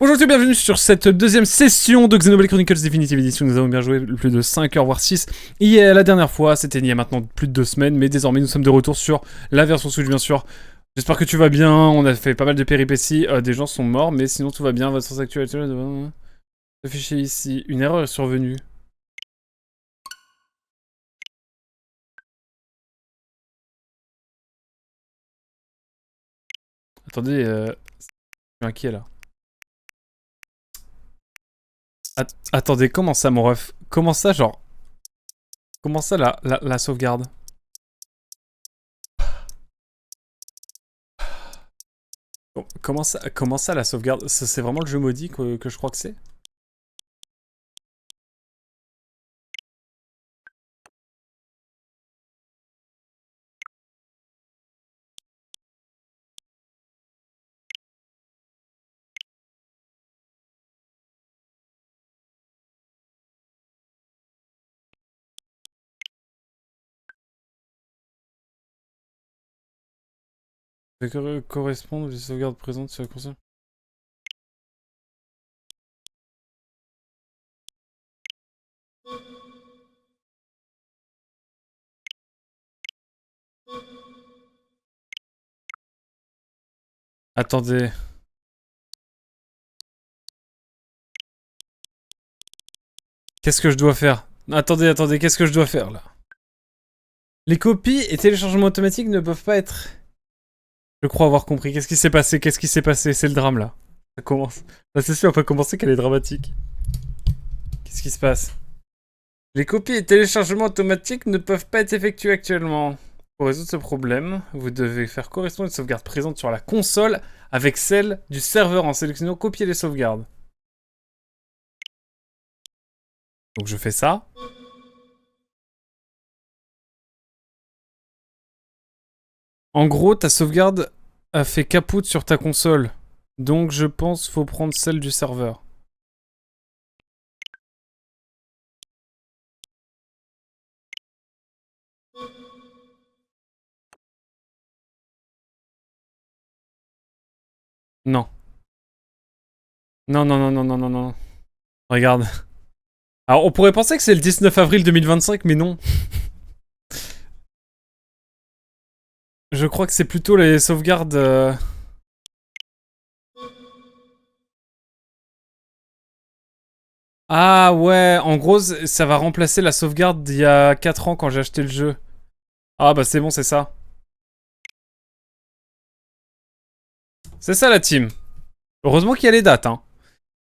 Bonjour et bienvenue sur cette deuxième session de Xenoblade Chronicles Definitive Edition. Nous avons bien joué plus de 5 heures, voire 6. Hier, la dernière fois, c'était il y a maintenant plus de 2 semaines, mais désormais nous sommes de retour sur la version Switch, bien sûr. J'espère que tu vas bien, on a fait pas mal de péripéties, des gens sont morts, mais sinon tout va bien. Votre source actuelle affiché ici. Une erreur est survenue. Attendez, je suis inquiet là. Attendez, comment ça mon ref? Comment ça genre? Comment ça la sauvegarde? Comment ça la sauvegarde? C'est vraiment le jeu maudit que je crois que c'est? Ça correspond aux sauvegardes présentes sur la console. Attendez. Qu'est-ce que je dois faire? Attendez, qu'est-ce que je dois faire là? Les copies et téléchargements automatiques ne peuvent pas être... Je crois avoir compris. Qu'est-ce qui s'est passé? Qu'est-ce qui s'est passé? C'est le drame là. Ça commence. Là c'est sûr, on peut commencer qu'elle est dramatique. Qu'est-ce qui se passe? Les copies et téléchargements automatiques ne peuvent pas être effectués actuellement. Pour résoudre ce problème, vous devez faire correspondre une sauvegarde présente sur la console avec celle du serveur en sélectionnant copier les sauvegardes. Donc je fais ça. En gros, ta sauvegarde a fait capoute sur ta console. Donc je pense qu'il faut prendre celle du serveur. Non. Non, non, non, non, non, non, non. Regarde. Alors on pourrait penser que c'est le 19 avril 2025, mais non. Je crois que c'est plutôt les sauvegardes... Ah ouais, en gros, ça va remplacer la sauvegarde d'il y a 4 ans quand j'ai acheté le jeu. Ah bah c'est bon, c'est ça. C'est ça la team. Heureusement qu'il y a les dates, hein.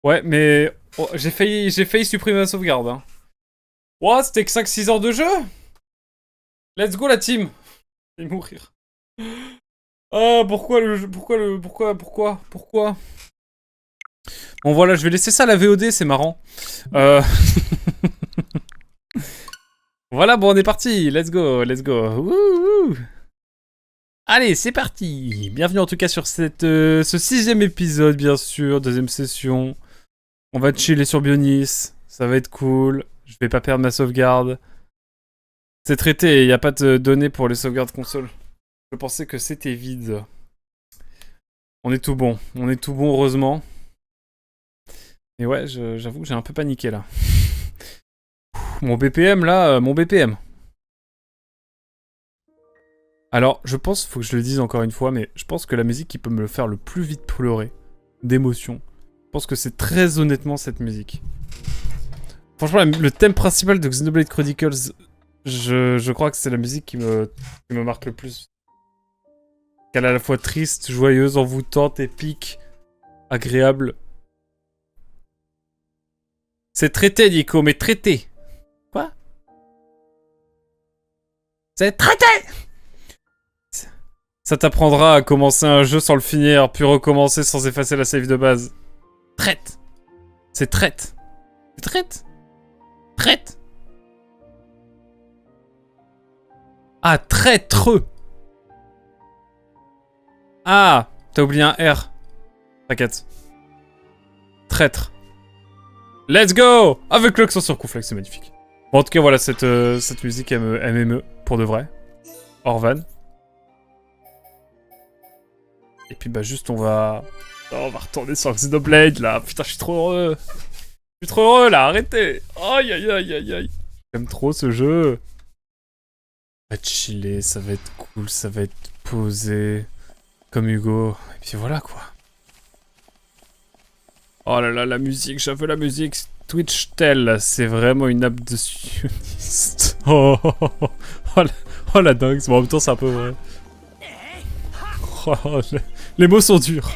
Ouais, mais... oh, j'ai failli supprimer la sauvegarde, hein. Ouah, c'était que 5-6 heures de jeu. Let's go la team. Je vais mourir. Ah, pourquoi le jeu... Pourquoi Bon voilà, je vais laisser ça à la VOD, c'est marrant. Voilà, bon, on est parti. Let's go, let's go. Wouhou. Allez, c'est parti. Bienvenue en tout cas sur cette, ce 6ème épisode, bien sûr, deuxième session. On va chiller sur Bionis, ça va être cool. Je vais pas perdre ma sauvegarde. C'est traité, il n'y a pas de données pour les sauvegardes console. Je pensais que c'était vide. On est tout bon, heureusement. Et ouais, j'avoue que j'ai un peu paniqué là. Mon BPM là, mon BPM. Alors, je pense, faut que je le dise encore une fois, mais je pense que la musique qui peut me le faire le plus vite pleurer, d'émotion, je pense que c'est très honnêtement cette musique. Franchement, le thème principal de Xenoblade Chronicles, je crois que c'est la musique qui me marque le plus. Qu'elle est à la fois triste, joyeuse, envoûtante, épique, agréable. C'est traité, Nico, mais traité. Quoi? C'est traité! Ça t'apprendra à commencer un jeu sans le finir, puis recommencer sans effacer la save de base. Traite. C'est traite. C'est traite. Traite. Ah, traîtreux. Ah, t'as oublié un R. T'inquiète. Traître. Let's go! Avec l'accent sur Kouflex, c'est magnifique. Bon, en tout cas, voilà, cette musique, elle m'émeut, pour de vrai. Orvan. Et puis, bah, juste, on va Oh, on va retourner sur Xenoblade là. Putain, je suis trop heureux. Je suis trop heureux là, arrêtez. Aïe aïe aïe aïe aïe. J'aime trop ce jeu. Ça va être chillé, ça va être cool, ça va être posé. Comme Hugo. Et puis voilà quoi. Oh là là, la musique, j'avais la musique. Twitch Tel, c'est vraiment une app de sioniste. Oh la dingue, bon, en même temps c'est un peu vrai. Oh, les mots sont durs.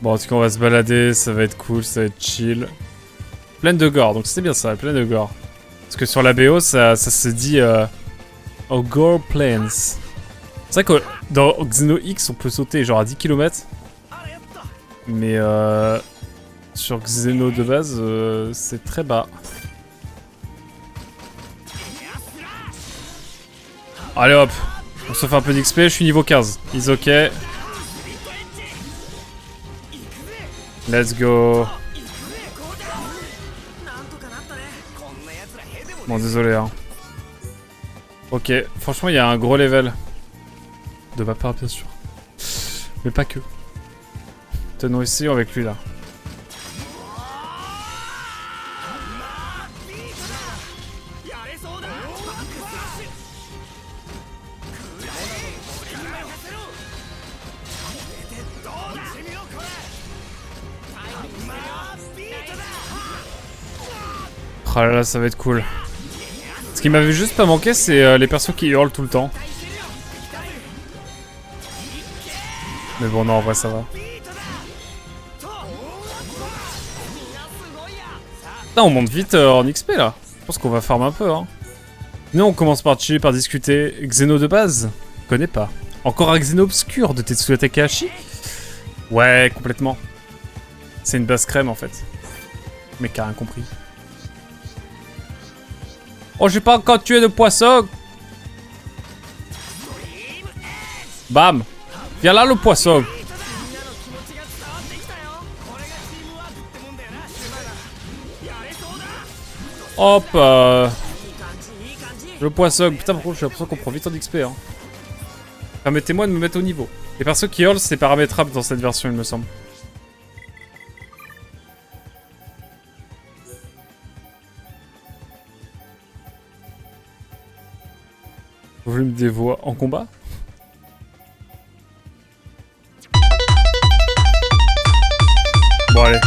Bon, en tout cas, on va se balader, ça va être cool, ça va être chill. Pleine de gore, donc c'est bien ça, pleine de gore. Parce que sur la BO, ça se dit au Gore Plains. C'est vrai que dans Xeno X, on peut sauter genre à 10 km. Mais sur Xeno de base, c'est très bas. Allez hop, on se fait un peu d'XP, je suis niveau 15. Is ok. Let's go. Bon, désolé hein. Ok, franchement il y a un gros level. De ma part bien sûr. Mais pas que. Tenons ici avec lui là. Oh là là, ça va être cool. Ce qui m'avait juste pas manqué, c'est les persos qui hurlent tout le temps. Mais bon, non, en vrai, ça va. Là, on monte vite en XP, là. Je pense qu'on va farm un peu, hein. Nous, on commence par chiller, par discuter. Xeno de base? Je connais pas. Encore un Xeno obscur de Tetsuya Takahashi? Ouais, complètement. C'est une base crème, en fait. Mais qui a rien compris. Oh, j'ai pas encore tué de poisson. Bam. Viens là, le poisson. Hop. Le poisson. Putain, par contre, j'ai l'impression qu'on prend vite en XP. Hein. Permettez-moi de me mettre au niveau. Les persos qui hurlent, c'est paramétrable dans cette version, il me semble. Volume des voix en combat. Bon allez.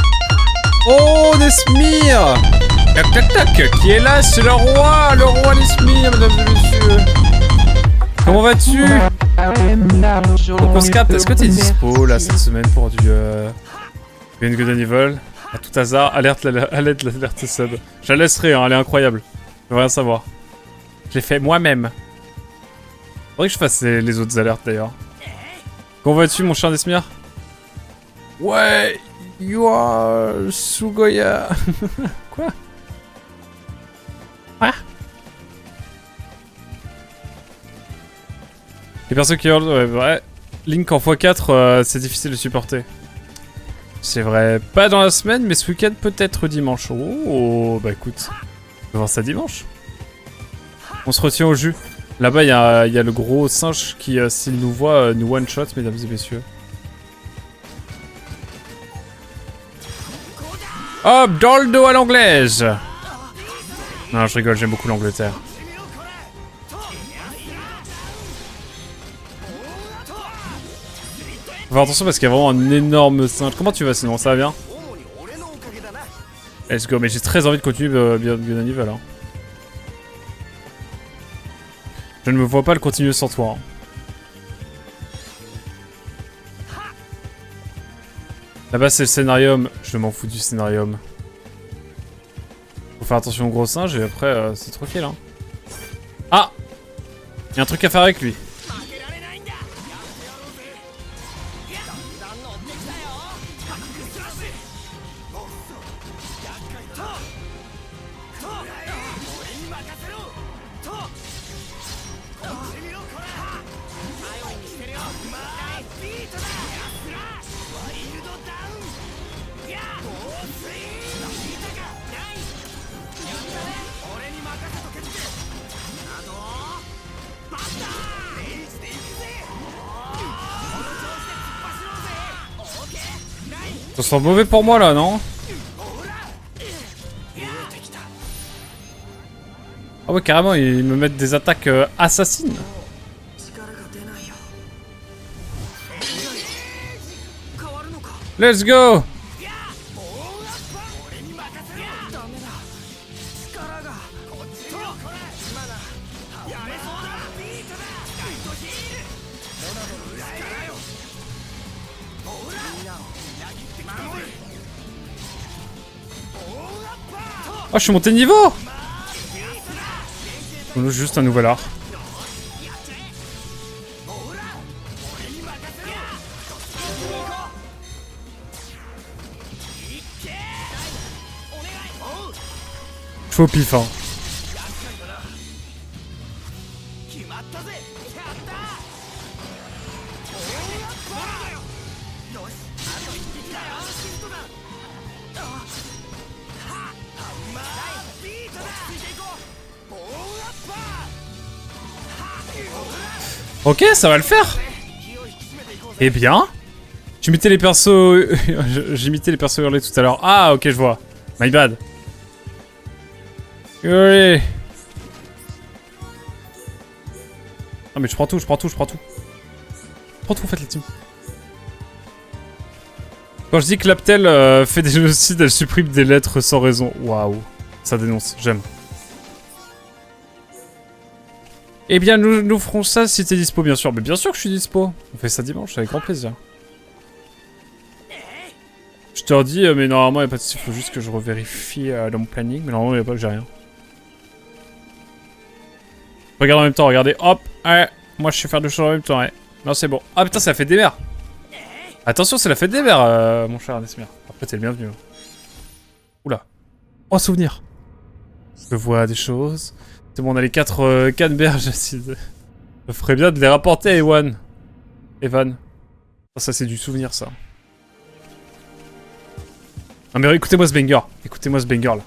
Oh Nesmir. Tac tac tac. Qui est là? C'est le roi Nesmir, mesdames et messieurs. Comment vas-tu? Donc on se capte, est-ce que t'es dispo là cette semaine pour du Beyond Good and Evil? À tout hasard, alerte l'alerte sub. Je la laisserai, hein, elle est incroyable. Je veux rien savoir. Je l'ai fait moi-même. Faudrait que je fasse les autres alertes d'ailleurs. Comment vas-tu mon cher Nesmir? Ouais, you are Sugoya. Quoi? Ah. Les persos qui hurlent, ouais. Link en x4, c'est difficile de supporter. C'est vrai, pas dans la semaine, mais ce week-end peut-être dimanche. Oh, bah écoute, on va voir ça dimanche. On se retient au jus. Là-bas, il y a le gros singe qui, s'il nous voit, nous one-shot, mesdames et messieurs. Hop, dans le dos à l'anglaise. Non, je rigole, j'aime beaucoup l'Angleterre. Faut faire attention parce qu'il y a vraiment un énorme singe. Comment tu vas sinon? Ça va bien? Let's go, mais j'ai très envie de continuer Beyond Good and Evil. Hein. Je ne me vois pas le continuer sans toi. Hein. Là-bas c'est le scénarium. Je m'en fous du scénarium. Faut faire attention au gros singe et après c'est tranquille. Hein. Ah! Il y a un truc à faire avec lui. Ça sent mauvais pour moi là, non? Ah ouais, carrément, ils me mettent des attaques assassines. Let's go! Oh, je suis monté de niveau! Juste un nouvel art. Je fais au pif, hein. Ok, ça va le faire. Eh bien, j'imitais les persos... J'imitais les persos hurlés tout à l'heure. Ah, ok, je vois. My bad. Oui. Ah mais je prends tout, je prends tout, je prends tout. Je prends tout en fait les teams. Quand je dis que l'Aptel fait des génocides, elle supprime des lettres sans raison. Waouh. Ça dénonce, j'aime. Eh bien nous ferons ça si t'es dispo bien sûr. Mais bien sûr que je suis dispo. On fait ça dimanche avec grand plaisir. Je te redis, mais normalement il n'y a pas de soucis, il faut juste que je revérifie dans mon planning. Mais normalement il n'y a pas que j'ai rien. Regarde en même temps, regardez, hop, ouais, moi je sais faire deux choses en même temps, ouais. Non, c'est bon. Ah putain, c'est la fête des mers. Attention, c'est la fête des mers, mon cher Nesmir. Après, t'es le bienvenu. Oula. Oh, souvenir. Je vois des choses. C'est bon, on a les 4 canneberges. Ça ferait bien de les rapporter à Ewan. Evan. Ça, c'est du souvenir, ça. Non, mais écoutez-moi ce banger. Écoutez-moi ce banger, là.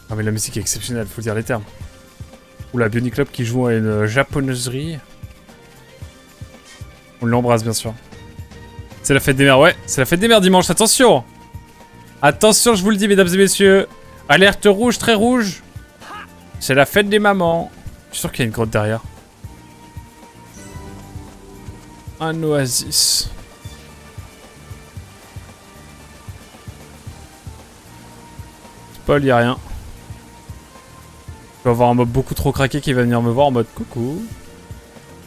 Ah mais la musique est exceptionnelle, faut dire les termes. Oula, Bionic Club qui joue à une japonaiserie. On l'embrasse bien sûr. C'est la fête des mers, ouais, c'est la fête des mers dimanche, attention! Attention, je vous le dis mesdames et messieurs. Alerte rouge, très rouge. C'est la fête des mamans. Je suis sûr qu'il y a une grotte derrière. Un oasis. Paul, y a rien. Je vais avoir un mob beaucoup trop craqué qui va venir me voir en mode coucou.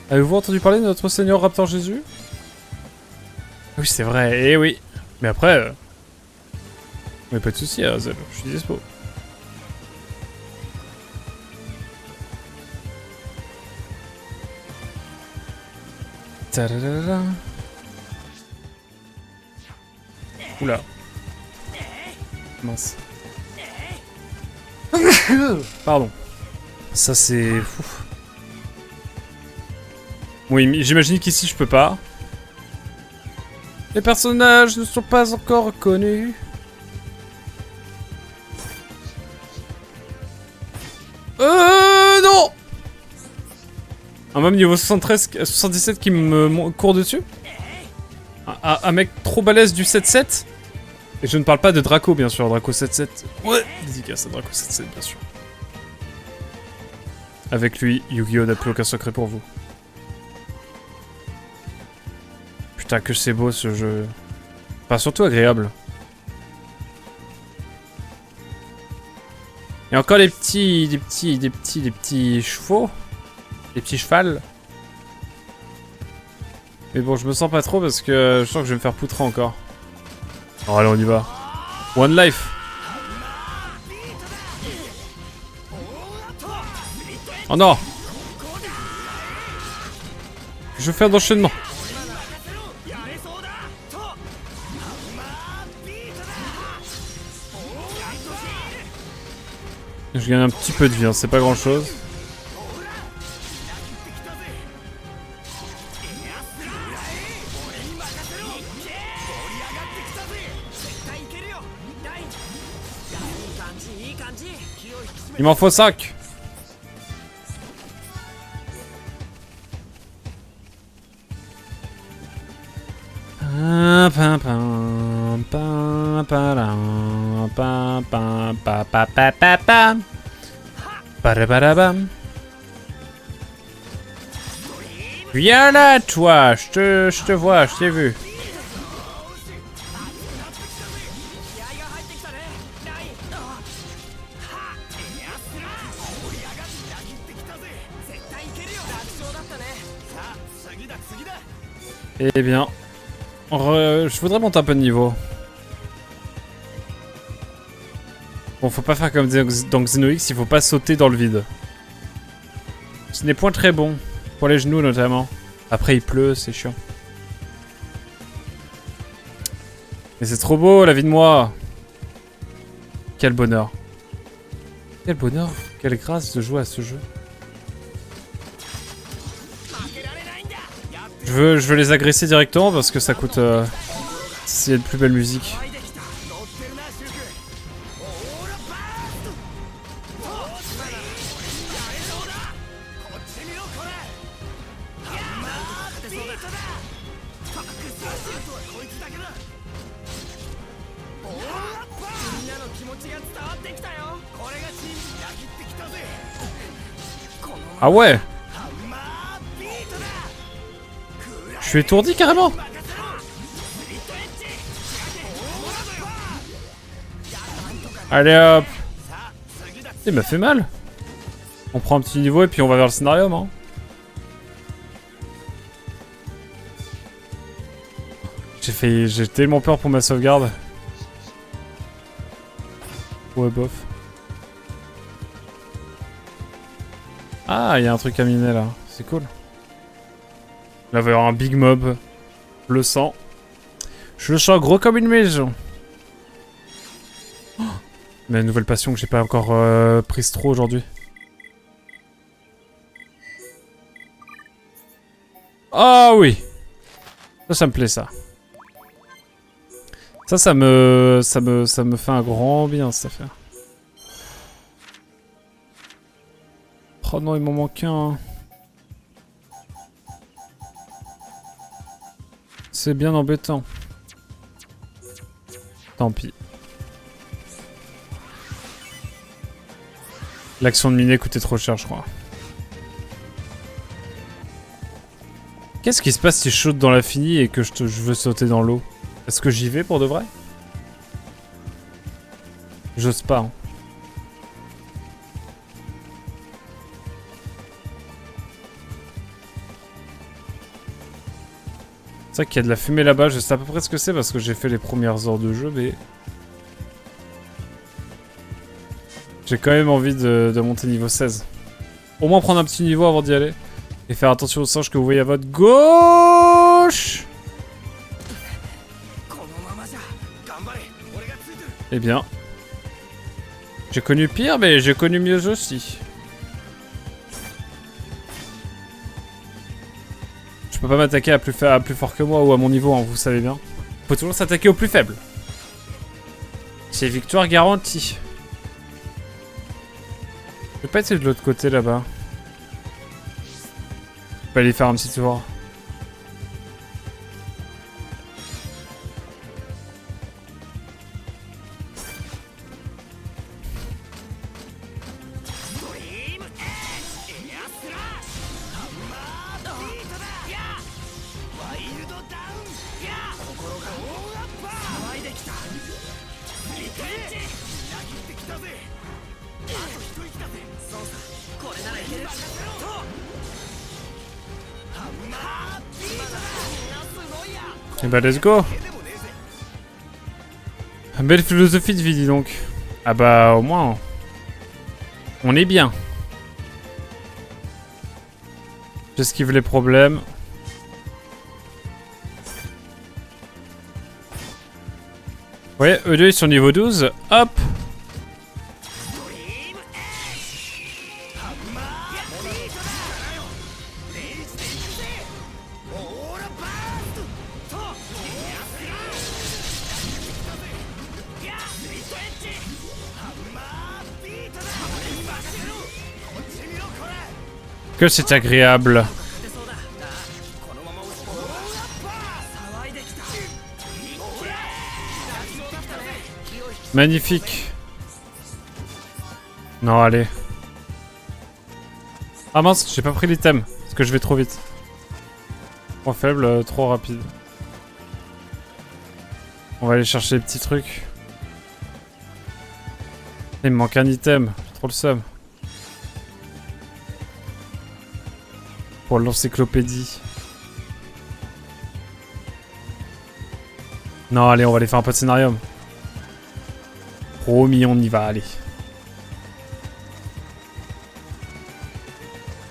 Avez-vous entendu parler de notre Seigneur Raptor Jésus? Oui, c'est vrai, eh oui. Mais après... Mais pas de soucis, Hazel, je suis dispo. Tadadada. Oula. Mince. Pardon. Ça c'est... Oui, j'imagine qu'ici je peux pas. Les personnages ne sont pas encore reconnus. Non. Un même niveau 73, 77 qui me court dessus. Un mec trop balèze du 7-7. Et je ne parle pas de Draco, bien sûr. Draco 7-7. Ouais, dédicace à Draco 7-7, bien sûr. Avec lui, Yu-Gi-Oh n'a plus aucun secret pour vous. Putain, que c'est beau ce jeu. Enfin, surtout agréable. Et encore les petits chevaux. Les petits chevals. Mais bon, je me sens pas trop parce que je sens que je vais me faire poutrer encore. Oh, allez, on y va. One life. Oh non. Je fais un enchaînement. Je gagne un petit peu de vie, hein, c'est pas grand chose. Il m'en faut 5. Viens là, toi, je te vois, je t'ai vu. Eh bien, je voudrais monter un peu de niveau. Bon, faut pas faire comme dans Xenox, il faut pas sauter dans le vide. Ce n'est point très bon, pour les genoux notamment. Après il pleut, c'est chiant. Mais c'est trop beau la vie de moi. Quel bonheur. Quel bonheur, quelle grâce de jouer à ce jeu. Je veux les agresser directement parce que ça coûte... c'est de plus belle musique. Ah ouais. Je suis étourdi carrément. Allez hop. Il m'a fait mal. On prend un petit niveau et puis on va vers le scénario, hein. J'ai tellement peur pour ma sauvegarde. Ouais bof. Ah, il y a un truc à miner là, c'est cool. Là, il va y avoir un big mob. Je le sens. Je le sens gros comme une maison. Oh, ma nouvelle passion que j'ai pas encore prise trop aujourd'hui. Ah oui. Ça me plaît ça. Ça me fait un grand bien cette affaire. Oh non, il m'en manque un. C'est bien embêtant. Tant pis. L'action de miner coûtait trop cher, je crois. Qu'est-ce qui se passe si je saute dans l'infini et que je veux sauter dans l'eau? Est-ce que j'y vais pour de vrai? J'ose pas, hein. C'est vrai qu'il y a de la fumée là-bas, je sais à peu près ce que c'est parce que j'ai fait les premières heures de jeu, mais... j'ai quand même envie de monter niveau 16. Au moins prendre un petit niveau avant d'y aller. Et faire attention aux singes que vous voyez à votre gauche. Eh bien... j'ai connu pire, mais j'ai connu mieux aussi. Je peux pas m'attaquer à plus fort que moi ou à mon niveau, hein, vous savez bien. Faut toujours s'attaquer au plus faible. C'est victoire garantie. Je vais pas essayer de l'autre côté là-bas. Je vais aller faire un petit tour. Et bah let's go. Belle philosophie de vie, dis donc. Ah bah au moins on est bien. J'esquive les problèmes. Ouais, eux deux ils sont niveau 12. Hop. Que c'est agréable. Magnifique. Non, allez. Ah mince, j'ai pas pris l'item. Parce que je vais trop vite. Point faible, trop rapide. On va aller chercher les petits trucs. Il me manque un item. J'ai trop le seum. Pour l'encyclopédie. Non, allez, on va aller faire un peu de scénarium. Promis, on y va, allez.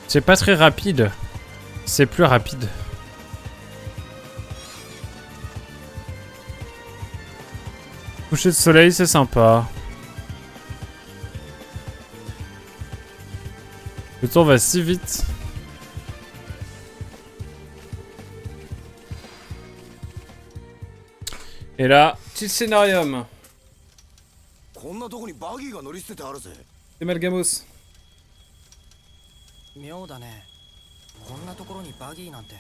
C'est pas très rapide. C'est plus rapide. Coucher de soleil, c'est sympa. Le temps va si vite. Et là, petit scénarium. C'est Malgamos. 妙だね。こんなところにバギーなんて。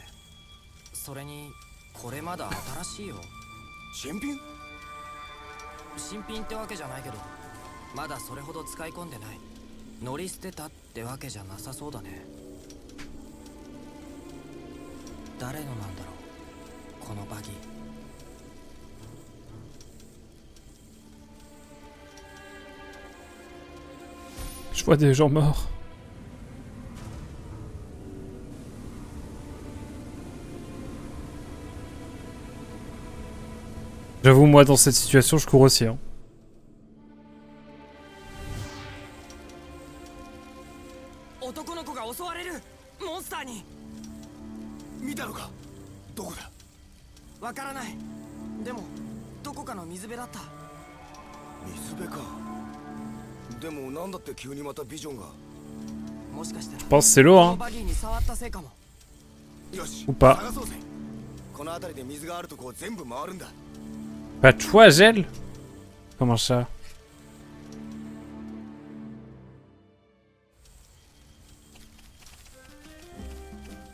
それにこれまだ新しいよ。新品？新品ってわけじゃないけど、まだそれほど使い込んでない。乗り捨てたってわけじゃなさそうだね。誰のなんだろう、このバギー。Je vois des gens morts. J'avoue, moi, dans cette situation, je cours aussi. Hein. Je pense que c'est l'eau, hein. Ou pas. Pas de choix, gel? Comment ça?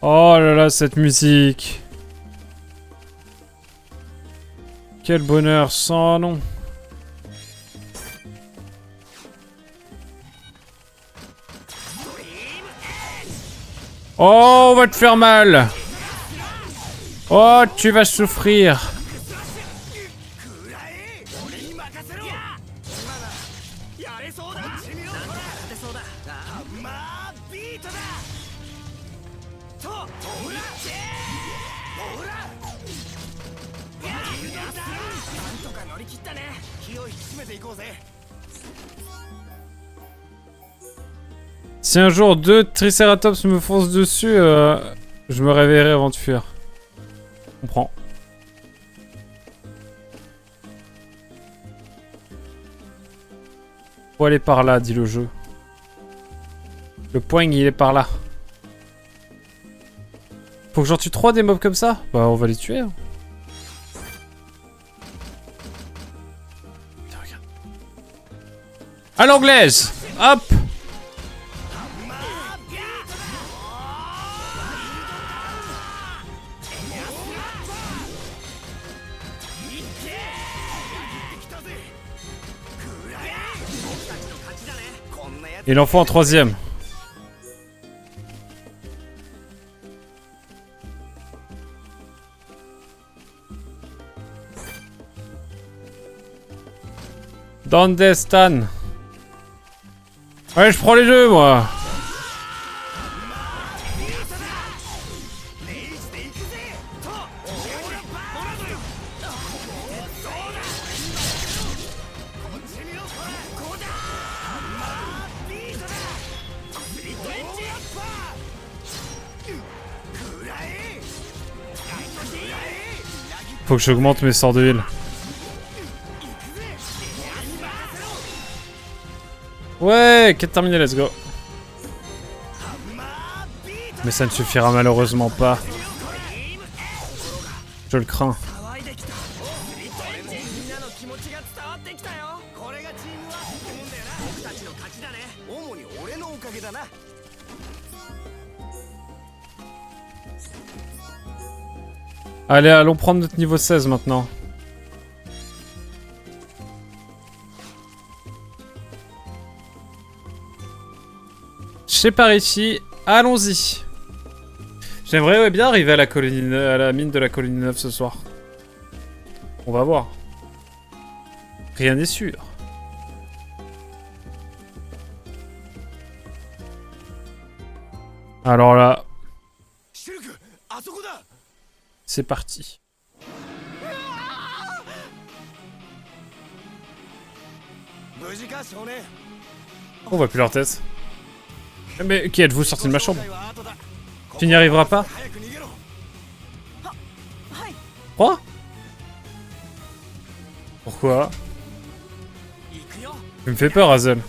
Oh là là, cette musique. Quel bonheur sans nom. Oh, on va te faire mal. Oh, tu vas souffrir. Si un jour deux Triceratops me foncent dessus, je me réveillerai avant de fuir. On prend. Faut aller par là, dit le jeu. Le poing, il est par là. Faut que j'en tue 3 des mobs comme ça? Bah, on va les tuer. Hein. Tiens, regarde. À l'anglaise! Hop! Il en faut un troisième. Donde Stan? Ouais, je prends les deux, moi. Faut que j'augmente mes sorts de heal. Ouais, quête terminée, let's go. Mais ça ne suffira malheureusement pas. Je le crains. Allez, allons prendre notre niveau 16 maintenant. Chez Parichi, allons-y. J'aimerais bien arriver à la mine de la colonie 9 ce soir. On va voir. Rien n'est sûr. Alors là, c'est parti. On voit plus leur tête. Mais qui êtes-vous sorti de ma chambre? Tu n'y arriveras pas? Quoi? Pourquoi? Tu me fais peur, Hazel.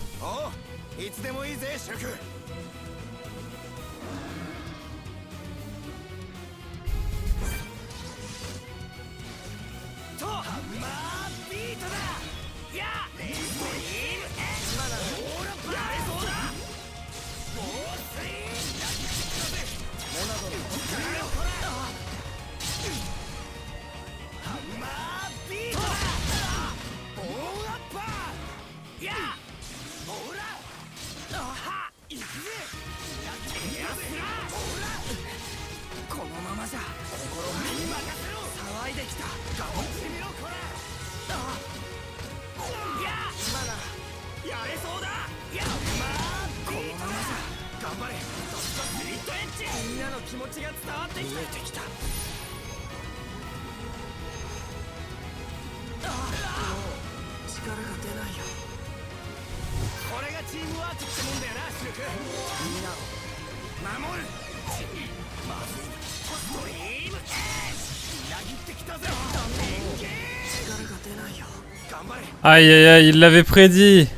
Aïe aïe aïe, il l'avait prédit.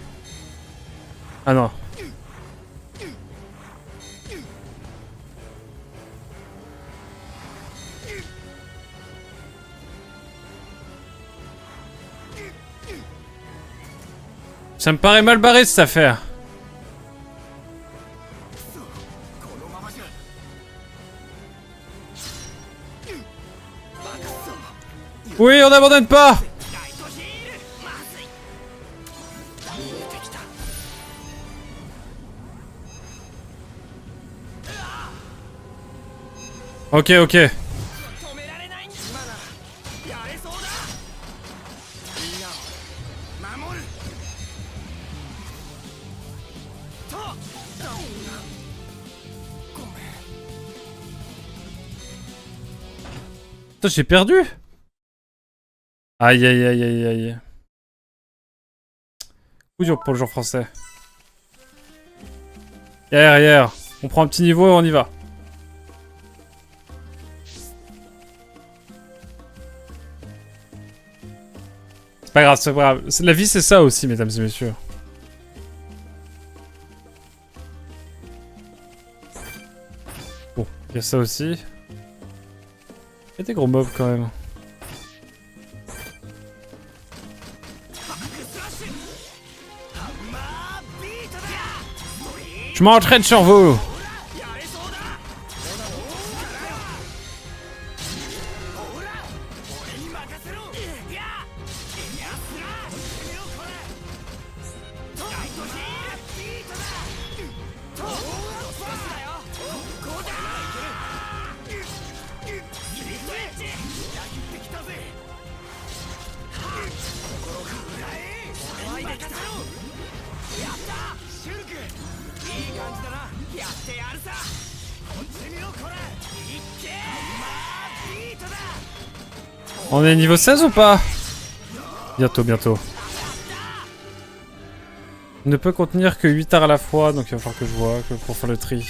Ah non. Ça me paraît mal barré cette affaire. Oui, on n'abandonne pas. Ok, ok. Putain, j'ai perdu. Aïe aïe aïe aïe aïe. Coup dur pour le joueur français. Hier. On prend un petit niveau et on y va. C'est pas grave, c'est pas grave. La vie c'est ça aussi, mesdames et messieurs. Bon, il y a ça aussi. Il y a des gros mobs quand même. Je m'entraîne sur vous. On est niveau 16 ou pas? Bientôt, bientôt. Il ne peut contenir que 8 arts à la fois, donc il va falloir que je vois pour faire le tri.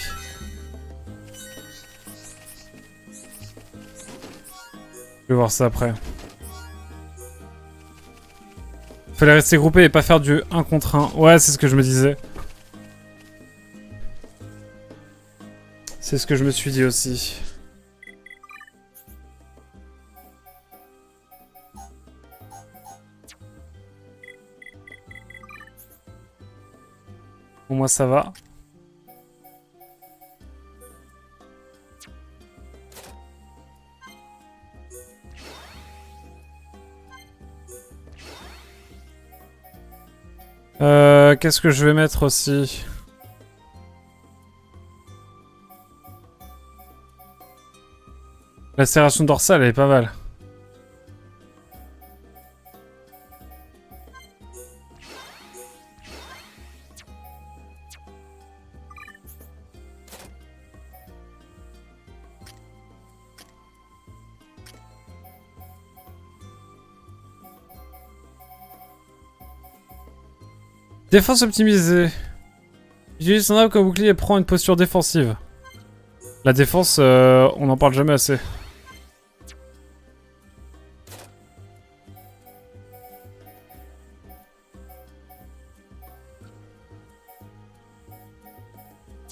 Je vais voir ça après. Fallait rester groupé et pas faire du 1 contre 1. Ouais, c'est ce que je me disais. C'est ce que je me suis dit aussi. Pour moi, ça va. Qu'est-ce que je vais mettre aussi? La serration dorsale, elle est pas mal. Défense optimisée. Utilise son arme comme bouclier et prend une posture défensive. La défense, on n'en parle jamais assez.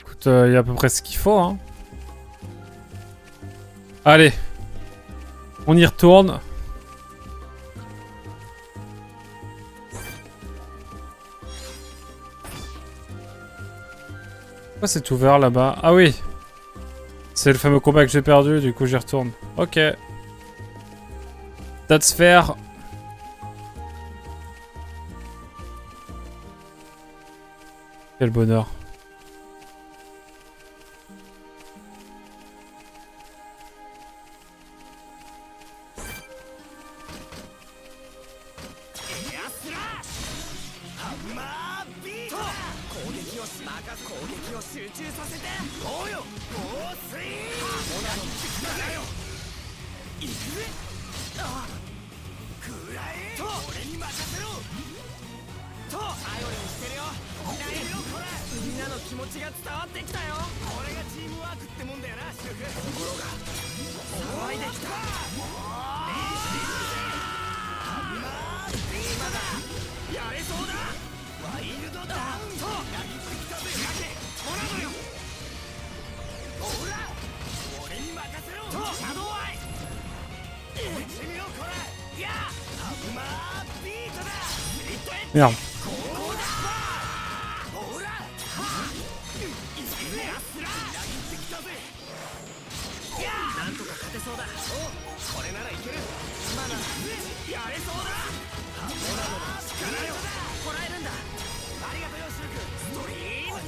Écoute, il y a à peu près ce qu'il faut, hein. Allez. On y retourne. Pourquoi c'est ouvert là-bas? Ah oui. C'est le fameux combat que j'ai perdu, du coup j'y retourne. Ok. That's fair. Quel bonheur. Merde.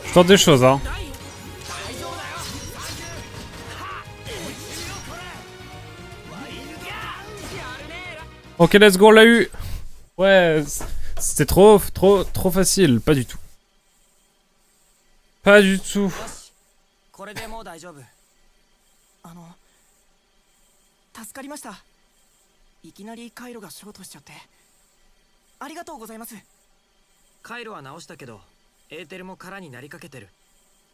Je tente des choses, hein. Ok, let's go, on l'a eu. Ouais, c'était trop facile. Pas du tout. Pas du tout. これでもう大丈夫。助かりました。いきなり回路がショートしちゃって。ありがとうございます。回路は直したけど、エーテルも空になりかけてる。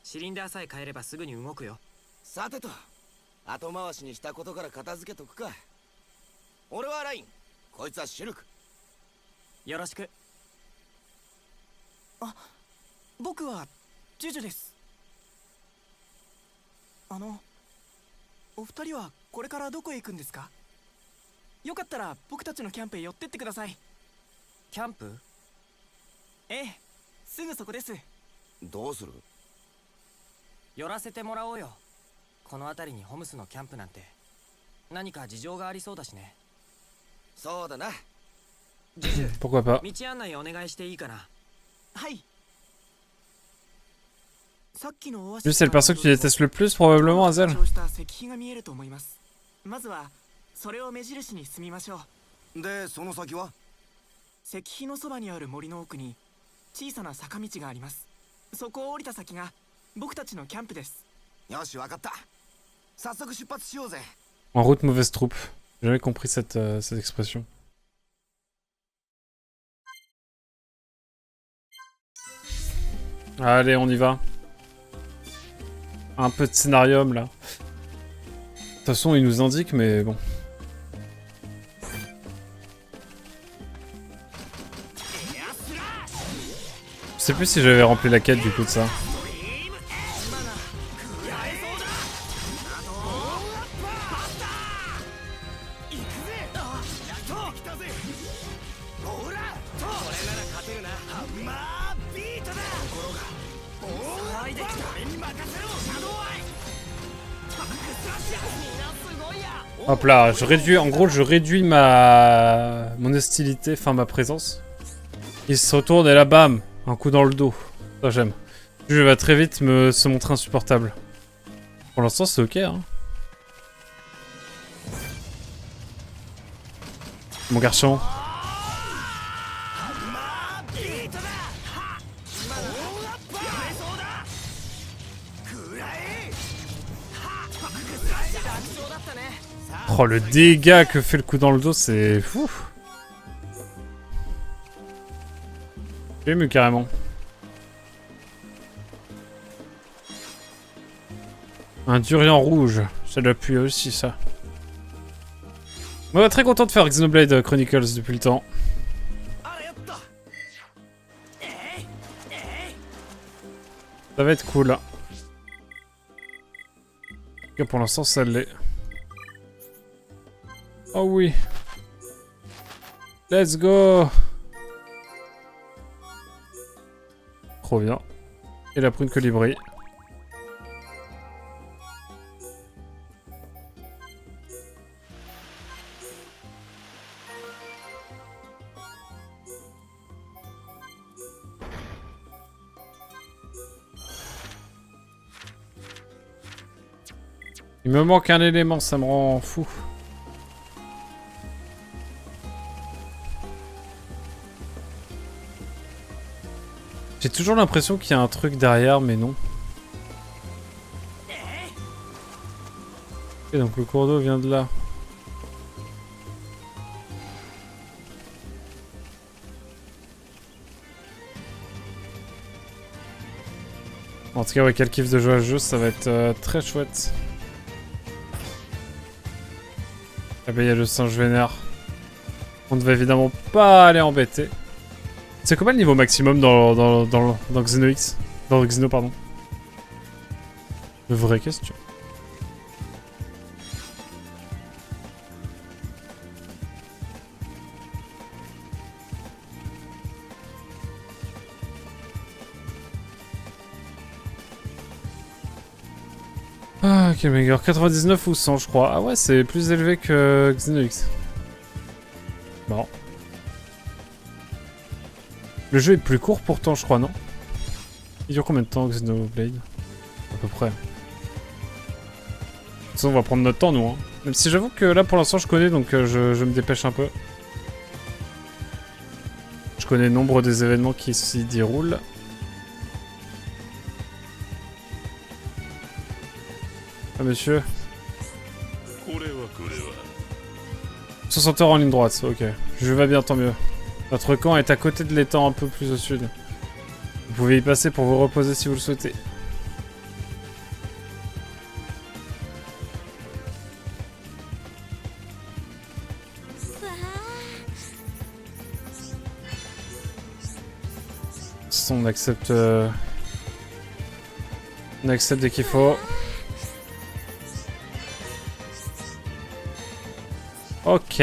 シリンダーさえ変えればすぐに動くよ。さてと、後回しにしたことから片付けとくか。俺はライン、こいつはシルク。よろしく。あ、僕はジュジュです。お二人はこれからどこへ行くんですか？よかったら僕たちのキャンプへ寄ってってください。キャンプ？ええ、すぐそこです。どうする？寄らせてもらおうよ。この辺りにホムスのキャンプなんて何か事情がありそうだしね。そうだな。ジュジュ、 Pourquoi pas. 道案内お願いしていいかな？はい。Lui, c'est le perso que tu détestes le plus, probablement, Azel. まずはそれを目印に進みましょう。で、その先は？石碑のそばにある森の奥に小さな坂道があります。そこを降りた先が僕たちのキャンプです。よし、わかった。早速出発しようぜ。En route, mauvaise troupe. J'ai jamais compris cette expression. Allez, on y va. Un peu de scénarium là. De toute façon, il nous indique, mais bon. Je sais plus si j'avais rempli la quête du coup de ça. Hop là, je réduis, en gros je réduis mon hostilité, enfin ma présence. Il se retourne et là bam, un coup dans le dos. Ça j'aime. Je vais très vite se montrer insupportable. Pour l'instant c'est ok hein. mon garçon. Oh, le dégât que fait le coup dans le dos, c'est fou. J'ai ému carrément. Un durian rouge, ça doit puer aussi ça. Ouais, très content de faire Xenoblade Chronicles depuis le temps. Ça va être cool. En tout cas, pour l'instant, ça l'est. Oh oui. Let's go. Trop bien. Et la prune colibri. Il me manque un élément, ça me rend fou. J'ai toujours l'impression qu'il y a un truc derrière, mais non. Et donc le cours d'eau vient de là. En tout cas, ouais, quel kiff de jouer à ce jeu, ça va être très chouette. Ah bah, il y a le singe vénère. On ne va évidemment pas aller embêter. C'est combien le niveau maximum dans Xeno X? Dans Xeno, pardon. De vraie question. Ah, ok, meilleur. 99 ou 100, je crois. Ah ouais, c'est plus élevé que Xeno X. Bon. Le jeu est plus court pourtant, je crois, non? Il dure combien de temps, Xenoblade? À peu près. De toute façon, on va prendre notre temps, nous. Hein. Même si j'avoue que là, pour l'instant, je connais, donc je me dépêche un peu. Je connais le nombre des événements qui s'y déroulent. Ah, monsieur. 60 heures en ligne droite, ok. Je vais bien, tant mieux. Notre camp est à côté de l'étang, un peu plus au sud. Vous pouvez y passer pour vous reposer si vous le souhaitez. On accepte... On accepte dès qu'il faut. Ok.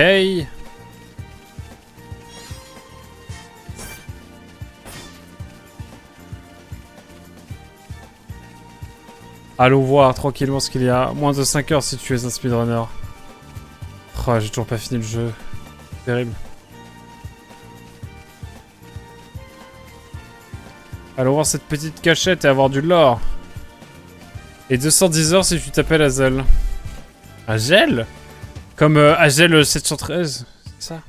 Allons voir tranquillement ce qu'il y a. Moins de 5 heures si tu es un speedrunner. Oh, j'ai toujours pas fini le jeu. Terrible. Allons voir cette petite cachette et avoir du lore. Et 210 heures si tu t'appelles Hazel. Hazel? Comme Hazel 713, c'est ça?